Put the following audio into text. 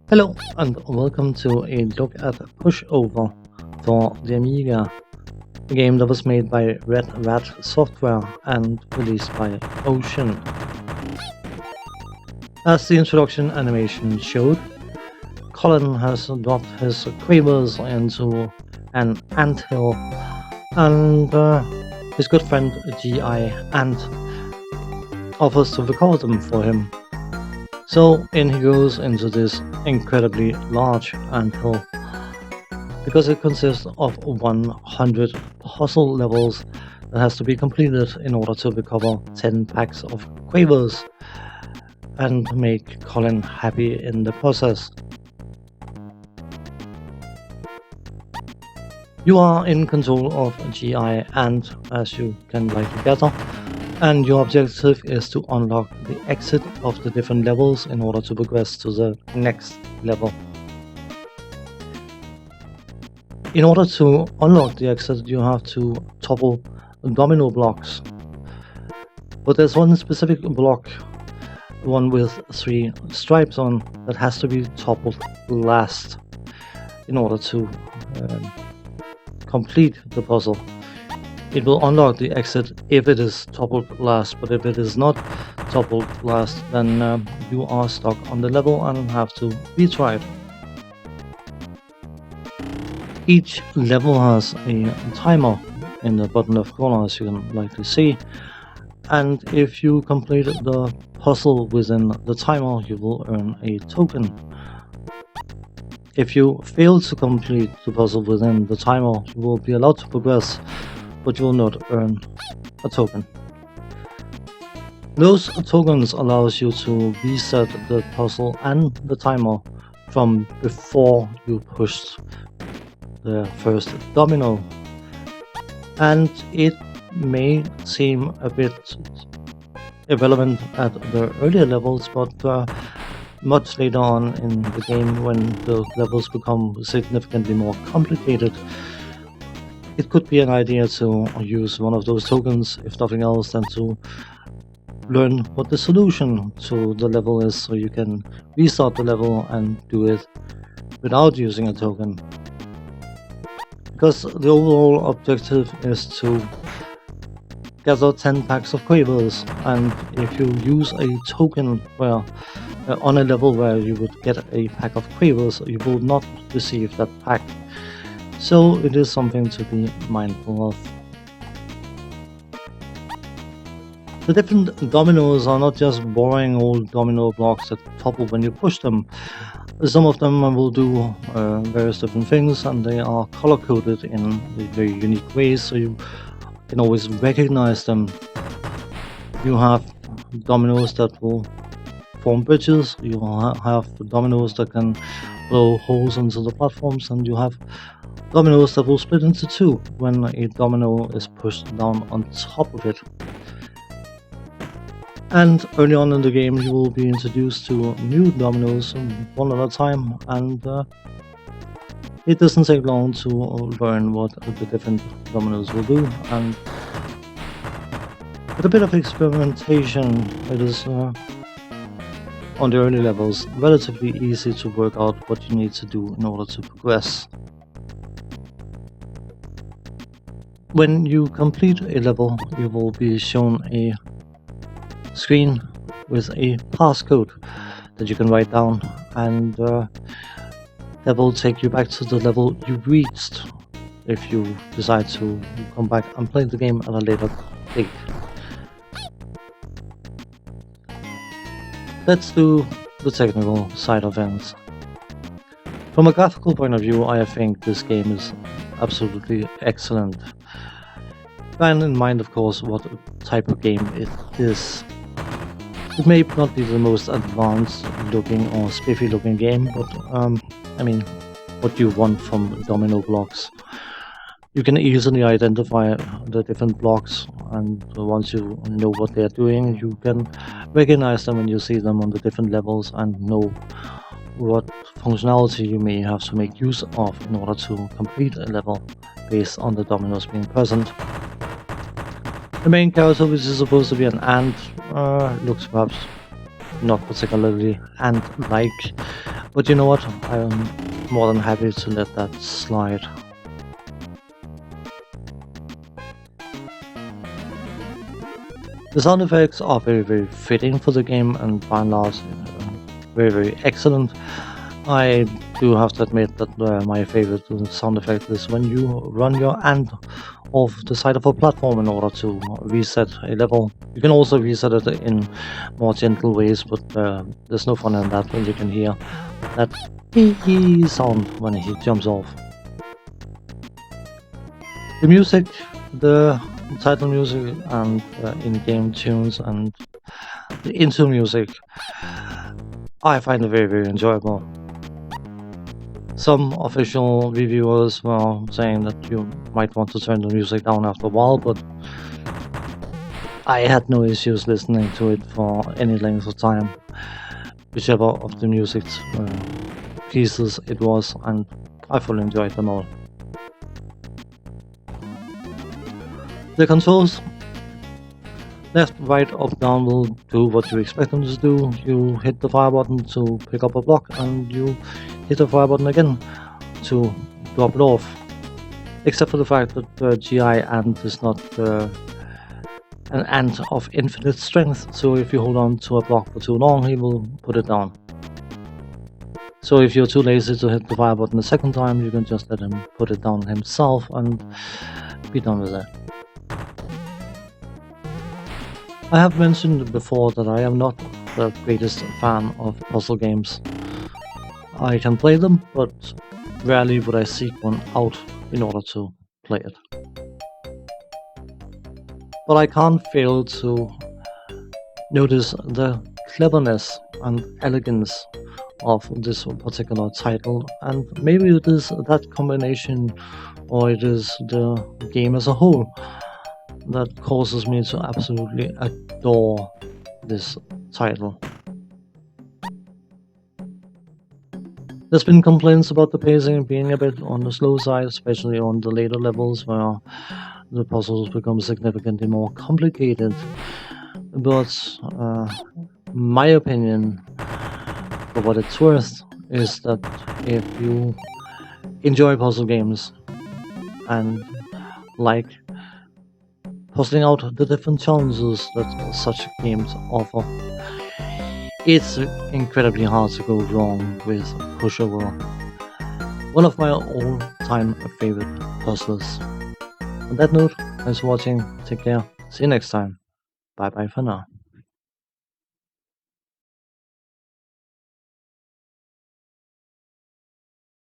Hello and welcome to a look at Pushover for the Amiga, a game that was made by Red Rat Software and released by Ocean. As the introduction animation showed, Colin has dropped his quavers into an anthill, and his good friend G.I. Ant offers to recover them for him. So in he goes into this incredibly large anthill, because it consists of 100 puzzle levels that has to be completed in order to recover 10 packs of quavers and make Colin happy in the process. You are in control of GI Ant, as you can likely gather, and your objective is to unlock the exit of the different levels in order to progress to the next level. In order to unlock the exit, you have to topple domino blocks. But there's one specific block, one with 3 stripes on, that has to be toppled last in order to complete the puzzle. It will unlock the exit if it is toppled last, but if it is not toppled last, then you are stuck on the level and have to retry it. Each level has a timer in the bottom left corner, as you can likely see, and if you complete the puzzle within the timer, you will earn a token. If you fail to complete the puzzle within the timer, you will be allowed to progress, but you will not earn a token. Those tokens allows you to reset the puzzle and the timer from before you pushed the first domino, and it may seem a bit irrelevant at the earlier levels, but much later on in the game, when the levels become significantly more complicated, it could be an idea to use one of those tokens, if nothing else, than to learn what the solution to the level is, so you can restart the level and do it without using a token. Because the overall objective is to gather 10 packs of quavers, and if you use a token where on a level where you would get a pack of quavers, you will not receive that pack. So it is something to be mindful of. The different dominoes are not just boring old domino blocks that topple when you push them. Some of them will do various different things, and they are color-coded in very unique ways, so you can always recognize them. You have dominoes that will form bridges, you have dominoes that can blow holes into the platforms, and you have dominoes that will split into 2 when a domino is pushed down on top of it. And early on in the game, you will be introduced to new dominoes one at a time, and it doesn't take long to learn what the different dominoes will do, and with a bit of experimentation, it is on the early levels relatively easy to work out what you need to do in order to progress. When you complete a level, you will be shown a screen with a passcode that you can write down, and that will take you back to the level you reached if you decide to come back and play the game at a later date. Let's do the technical side of things. From a graphical point of view, I think this game is absolutely excellent. Bear in mind, of course, what type of game it is. It may not be the most advanced looking or spiffy looking game, but I mean, what you want from domino blocks. You can easily identify the different blocks, and once you know what they are doing, you can recognize them when you see them on the different levels and know what functionality you may have to make use of in order to complete a level based on the dominoes being present. The main character, which is supposed to be an ant, looks perhaps not particularly ant-like, but you know what? I'm more than happy to let that slide. The sound effects are very fitting for the game and by and large very excellent. I do have to admit that my favorite sound effect is when you run your ant off the side of a platform in order to reset a level. You can also reset it in more gentle ways, but there's no fun in that when you can hear that ee sound when he jumps off. The music, the title music and in-game tunes and the intro music, I find it very enjoyable. Some official reviewers were saying that you might want to turn the music down after a while, but I had no issues listening to it for any length of time, whichever of the music pieces it was, and I fully enjoyed them all. The controls, left, right, up, down will do what you expect them to do. You hit the fire button to pick up a block, and you hit the fire button again to drop it off. Except for the fact that the GI ant is not an ant of infinite strength, so if you hold on to a block for too long, he will put it down. So if you're too lazy to hit the fire button the second time, you can just let him put it down himself and be done with it. I have mentioned before that I am not the greatest fan of puzzle games. I can play them, but rarely would I seek one out in order to play it. But I can't fail to notice the cleverness and elegance of this particular title, and maybe it is that combination, or it is the game as a whole, that causes me to absolutely adore this title. There's been complaints about the pacing being a bit on the slow side, especially on the later levels where the puzzles become significantly more complicated. But my opinion, for what it's worth, is that if you enjoy puzzle games and like puzzling out the different challenges that such games offer, it's incredibly hard to go wrong with Pushover, one of my all-time favorite puzzlers. On that note, thanks for watching, take care, see you next time, bye bye for now.